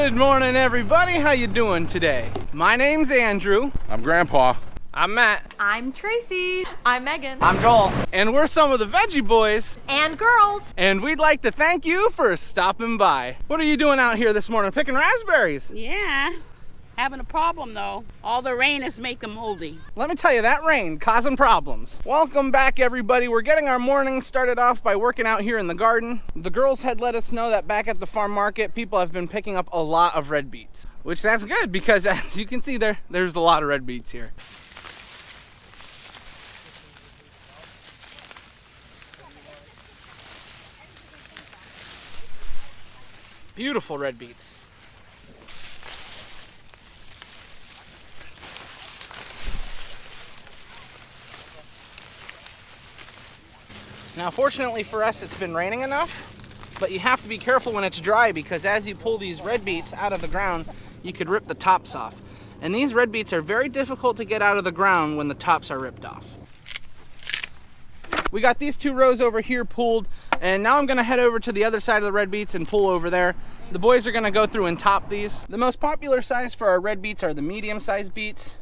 Good morning, everybody. How you doing today? My name's Andrew. I'm Grandpa. I'm Matt. I'm Tracy. I'm Megan. I'm Joel. And we're some of the Veggie boys. And girls. And we'd like to thank you for stopping by. What are you doing out here this morning? Picking raspberries? Yeah. Having a problem though. All the rain is making them moldy. Let me tell you, that rain causing problems. Welcome back, everybody. We're getting our morning started off by working out here in the garden. The girls had let us know that back at the farm market, people have been picking up a lot of red beets, which that's good because as you can see there's a lot of red beets here. Beautiful red beets. Now, fortunately for us, it's been raining enough, but you have to be careful when it's dry because as you pull these red beets out of the ground, you could rip the tops off. And these red beets are very difficult to get out of the ground when the tops are ripped off. We got these 2 rows over here pulled, and now I'm gonna head over to the other side of the red beets and pull over there. The boys are gonna go through and top these. The most popular size for our red beets are the medium-sized beets.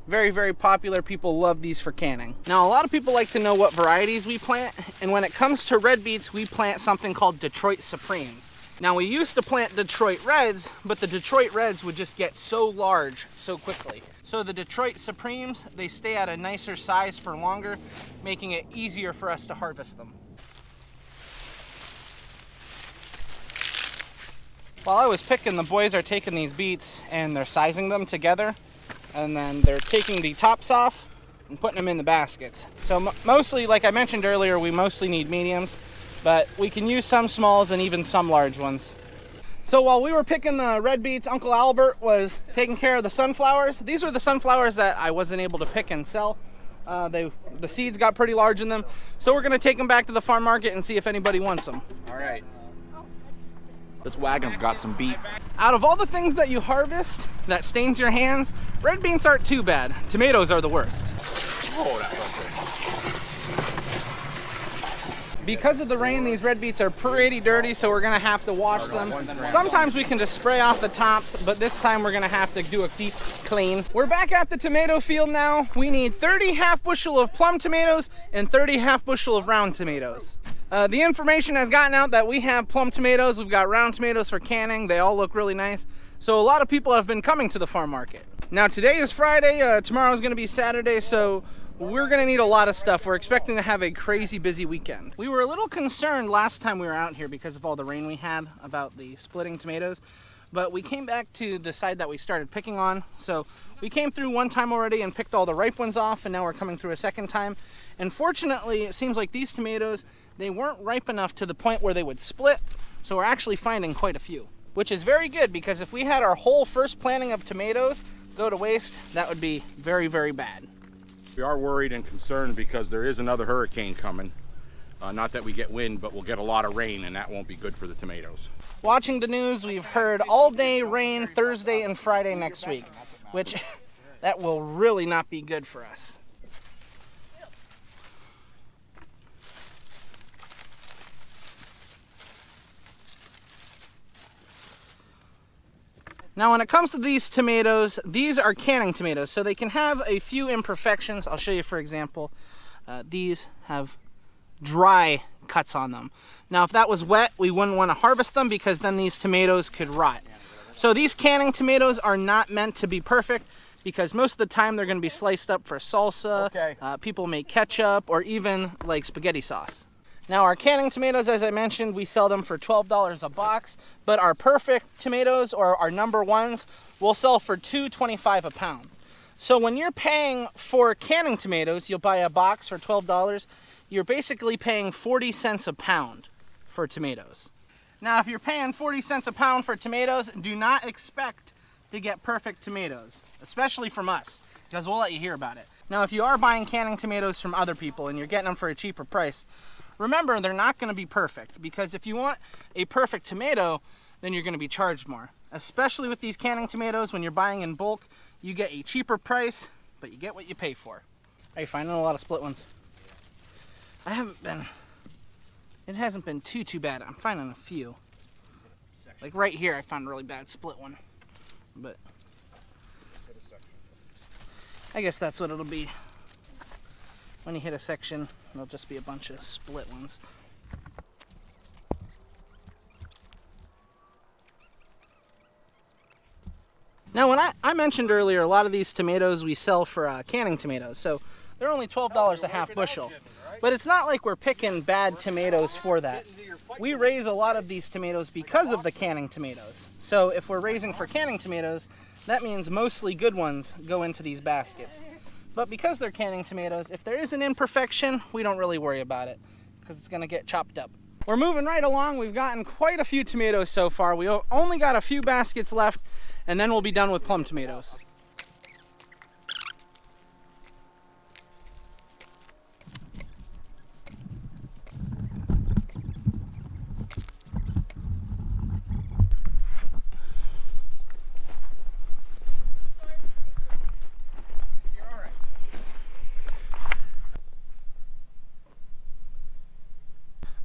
Very, very popular. People love these for canning. Now, a lot of people like to know what varieties we plant, and when it comes to red beets, we plant something called Detroit Supremes. Now, we used to plant Detroit Reds, but the Detroit Reds would just get so large so quickly. So the Detroit Supremes, they stay at a nicer size for longer, making it easier for us to harvest them. While I was picking, the boys are taking these beets and they're sizing them together, and then they're taking the tops off and putting them in the baskets. So mostly, like I mentioned earlier, we mostly need mediums, but we can use some smalls and even some large ones. So while we were picking the red beets, Uncle Albert was taking care of the sunflowers. These were the sunflowers that I wasn't able to pick and sell. The seeds got pretty large in them. So we're gonna take them back to the farm market and see if anybody wants them. All right. This wagon's got some beet. Out of all the things that you harvest that stains your hands, red beans aren't too bad. Tomatoes are the worst. Oh, that looks good. Because of the rain, these red beets are pretty dirty, so we're gonna have to wash them. Sometimes we can just spray off the tops, but this time we're gonna have to do a deep clean. We're back at the tomato field now. We need 30 half bushel of plum tomatoes and 30 half bushel of round tomatoes. The information has gotten out that we have plum tomatoes, we've got round tomatoes for canning. They all look really nice. So a lot of people have been coming to the farm market. Now today is Friday, tomorrow is gonna be Saturday, so we're gonna need a lot of stuff. We're expecting to have a crazy busy weekend. We were a little concerned last time we were out here because of all the rain we had about the splitting tomatoes, but we came back to the side that we started picking on. So we came through one time already and picked all the ripe ones off, and now we're coming through a second time. And fortunately, it seems like these tomatoes, they weren't ripe enough to the point where they would split, so we're actually finding quite a few, which is very good because if we had our whole first planting of tomatoes go to waste, that would be very, very bad. We are worried and concerned because there is another hurricane coming. Not that we get wind, but we'll get a lot of rain, and that won't be good for the tomatoes. Watching the news, we've heard all day rain Thursday and Friday next week, which that will really not be good for us. Now when it comes to these tomatoes, these are canning tomatoes, so they can have a few imperfections. I'll show you for example. These have dry cuts on them. Now if that was wet, we wouldn't want to harvest them because then these tomatoes could rot. So these canning tomatoes are not meant to be perfect because most of the time they're going to be sliced up for salsa. Okay. People make ketchup or even like spaghetti sauce. Now our canning tomatoes, as I mentioned, we sell them for $12 a box, but our perfect tomatoes or our number ones will sell for $2.25 a pound. So when you're paying for canning tomatoes, you'll buy a box for $12. You're basically paying 40 cents a pound for tomatoes. Now if you're paying 40 cents a pound for tomatoes, do not expect to get perfect tomatoes, especially from us, because we'll let you hear about it. Now if you are buying canning tomatoes from other people and you're getting them for a cheaper price, remember, they're not going to be perfect, because if you want a perfect tomato, then you're going to be charged more. Especially with these canning tomatoes, when you're buying in bulk, you get a cheaper price, but you get what you pay for. Are you finding a lot of split ones? It hasn't been too bad. I'm finding a few. Like right here, I found a really bad split one. But I guess that's what it'll be. When you hit a section, it'll just be a bunch of split ones. Now, when I mentioned earlier, a lot of these tomatoes we sell for canning tomatoes, so they're only $12 a half bushel. But it's not like we're picking bad tomatoes for that. We raise a lot of these tomatoes because of the canning tomatoes. So if we're raising for canning tomatoes, that means mostly good ones go into these baskets. But because they're canning tomatoes, if there is an imperfection, we don't really worry about it because it's going to get chopped up. We're moving right along. We've gotten quite a few tomatoes so far. We only got a few baskets left, and then we'll be done with plum tomatoes.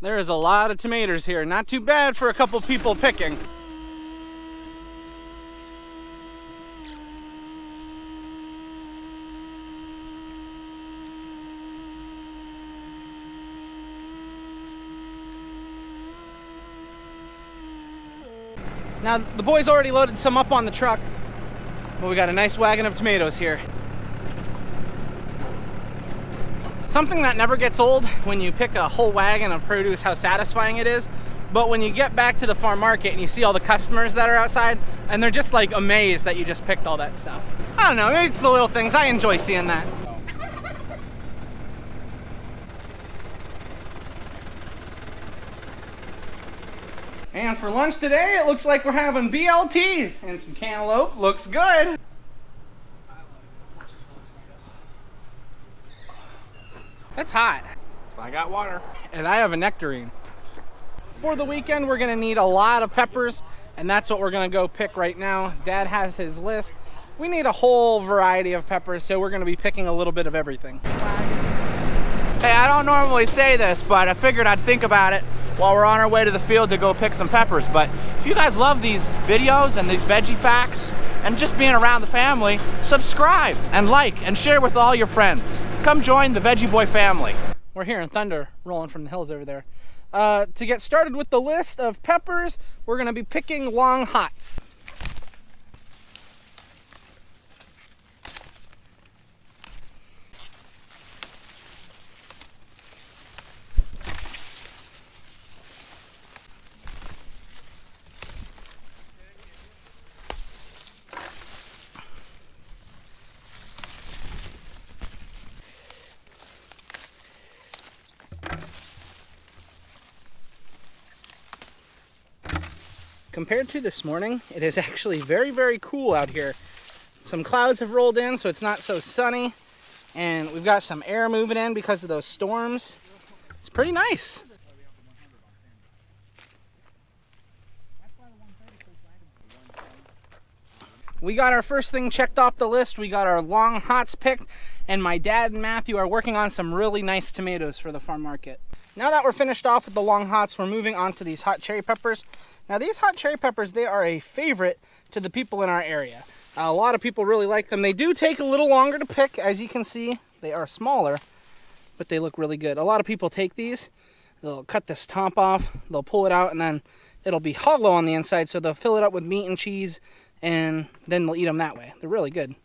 There is a lot of tomatoes here. Not too bad for a couple people picking. Now, the boys already loaded some up on the truck, but we got a nice wagon of tomatoes here. Something that never gets old when you pick a whole wagon of produce, how satisfying it is. But when you get back to the farm market and you see all the customers that are outside, and they're just like amazed that you just picked all that stuff. I don't know, maybe it's the little things. I enjoy seeing that. And for lunch today, it looks like we're having BLTs and some cantaloupe. Looks good. That's hot. That's why I got water. And I have a nectarine. For the weekend, we're gonna need a lot of peppers, and that's what we're gonna go pick right now. Dad has his list. We need a whole variety of peppers, so we're gonna be picking a little bit of everything. Hey, I don't normally say this, but I figured I'd think about it while we're on our way to the field to go pick some peppers. But if you guys love these videos and these veggie facts and just being around the family, subscribe and like and share with all your friends. Come join the Veggie Boy family. We're hearing thunder rolling from the hills over there. To get started with the list of peppers, we're gonna be picking long hots. Compared to this morning, it is actually very, very cool out here. Some clouds have rolled in, so it's not so sunny, and we've got some air moving in because of those storms. It's pretty nice. We got our first thing checked off the list. We got our long hots picked, and my dad and Matthew are working on some really nice tomatoes for the farm market. Now that we're finished off with the long hots, we're moving on to these hot cherry peppers. Now these hot cherry peppers, they are a favorite to the people in our area. A lot of people really like them. They do take a little longer to pick. As you can see, they are smaller, but they look really good. A lot of people take these, they'll cut this top off, they'll pull it out, and then it'll be hollow on the inside, so they'll fill it up with meat and cheese, and then they'll eat them that way. They're really good.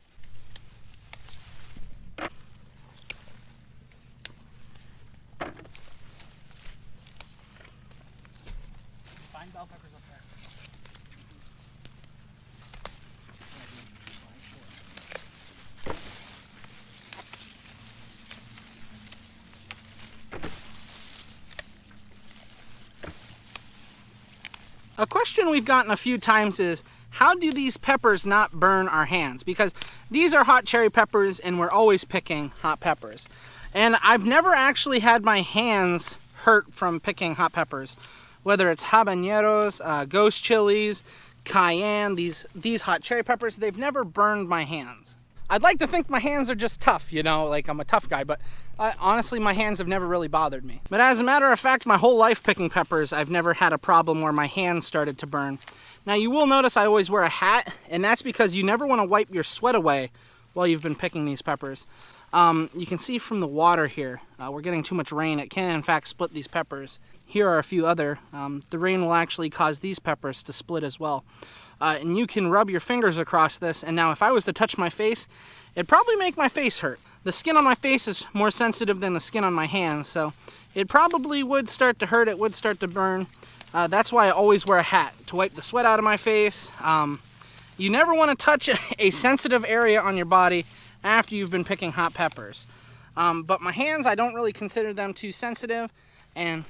A question we've gotten a few times is, how do these peppers not burn our hands? Because these are hot cherry peppers and we're always picking hot peppers. And I've never actually had my hands hurt from picking hot peppers. Whether it's habaneros, ghost chilies, cayenne, these hot cherry peppers, they've never burned my hands. I'd like to think my hands are just tough, you know, like I'm a tough guy, but honestly, my hands have never really bothered me. But as a matter of fact, my whole life picking peppers, I've never had a problem where my hands started to burn. Now you will notice I always wear a hat, and that's because you never want to wipe your sweat away while you've been picking these peppers. You can see from the water here, we're getting too much rain. It can in fact split these peppers. Here are a few other. The rain will actually cause these peppers to split as well. And you can rub your fingers across this, and now if I was to touch my face, it'd probably make my face hurt. The skin on my face is more sensitive than the skin on my hands, so it probably would start to hurt, it would start to burn. That's why I always wear a hat, to wipe the sweat out of my face. You never want to touch a sensitive area on your body after you've been picking hot peppers. But my hands, I don't really consider them too sensitive, and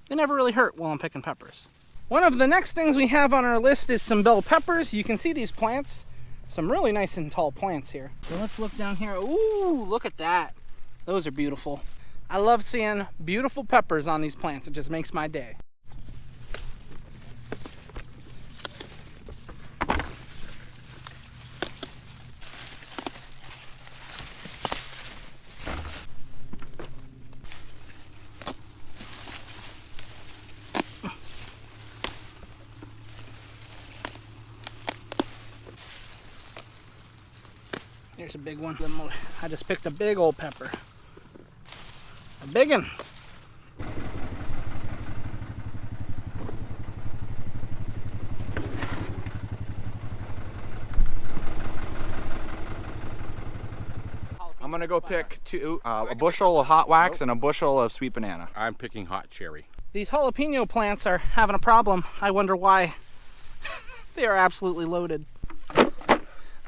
they never really hurt while I'm picking peppers. One of the next things we have on our list is some bell peppers. You can see these plants, some really nice and tall plants here. So let's look down here. Ooh, look at that. Those are beautiful. I love seeing beautiful peppers on these plants. It just makes my day. Here's a big one. I just picked a big old pepper. A big one. I'm gonna go pick a bushel of hot wax and a bushel of sweet banana. I'm picking hot cherry. These jalapeno plants are having a problem. I wonder why. They are absolutely loaded.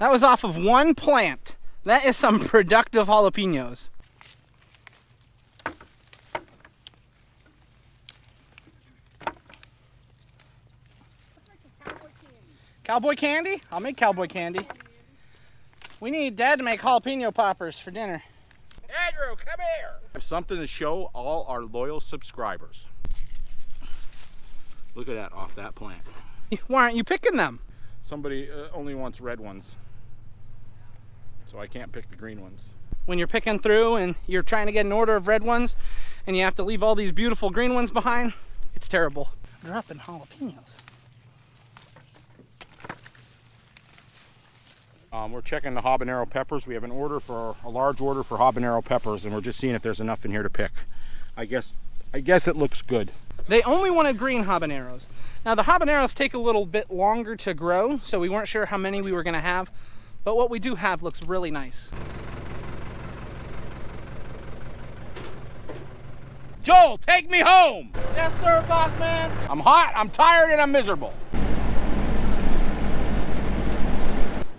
That was off of one plant. That is some productive jalapenos. Cowboy candy? I'll make cowboy candy. We need Dad to make jalapeno poppers for dinner. Andrew, come here! I have something to show all our loyal subscribers. Look at that off that plant. Why aren't you picking them? Somebody only wants red ones, so I can't pick the green ones. When you're picking through and you're trying to get an order of red ones and you have to leave all these beautiful green ones behind, it's terrible. They're up in jalapenos. We're checking the habanero peppers. We have a large order for habanero peppers, and we're just seeing if there's enough in here to pick. I guess it looks good. They only wanted green habaneros. Now the habaneros take a little bit longer to grow, so we weren't sure how many we were gonna have, but what we do have looks really nice. Joel, take me home! Yes sir, boss man. I'm hot, I'm tired, and I'm miserable.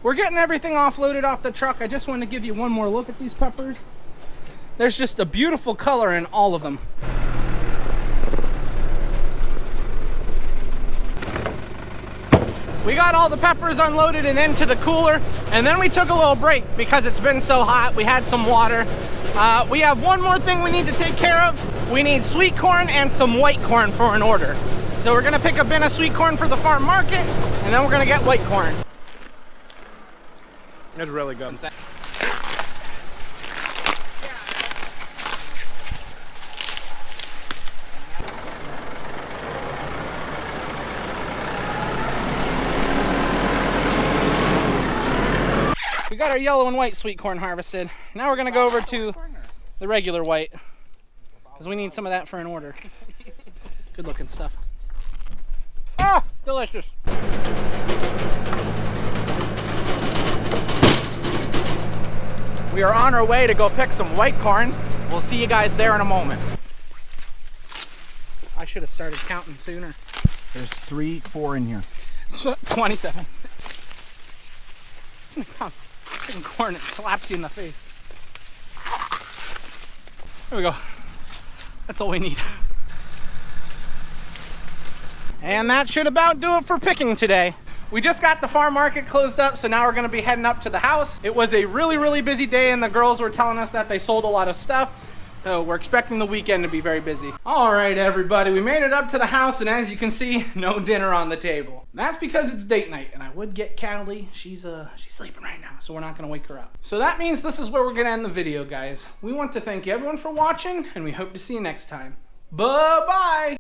We're getting everything offloaded off the truck. I just wanted to give you one more look at these peppers. There's just a beautiful color in all of them. We got all the peppers unloaded and into the cooler, and then we took a little break because it's been so hot. We had some water. We have one more thing we need to take care of. We need sweet corn and some white corn for an order. So we're gonna pick a bin of sweet corn for the farm market, and then we're gonna get white corn. It's really good. We got our yellow and white sweet corn harvested. Now we're gonna go over to the regular white, because we need some of that for an order. Good looking stuff. Ah, delicious. We are on our way to go pick some white corn. We'll see you guys there in a moment. I should have started counting sooner. There's 3, 4 in here. 27. Picking corn, it slaps you in the face. There we go. That's all we need. And that should about do it for picking today. We just got the farm market closed up, so now we're gonna be heading up to the house. It was a really, really busy day, and the girls were telling us that they sold a lot of stuff. So we're expecting the weekend to be very busy. All right, everybody, we made it up to the house, and as you can see, no dinner on the table. That's because it's date night, and I would get Callie. She's sleeping right now, so we're not gonna wake her up. So that means this is where we're gonna end the video, guys. We want to thank everyone for watching, and we hope to see you next time. Bye-bye!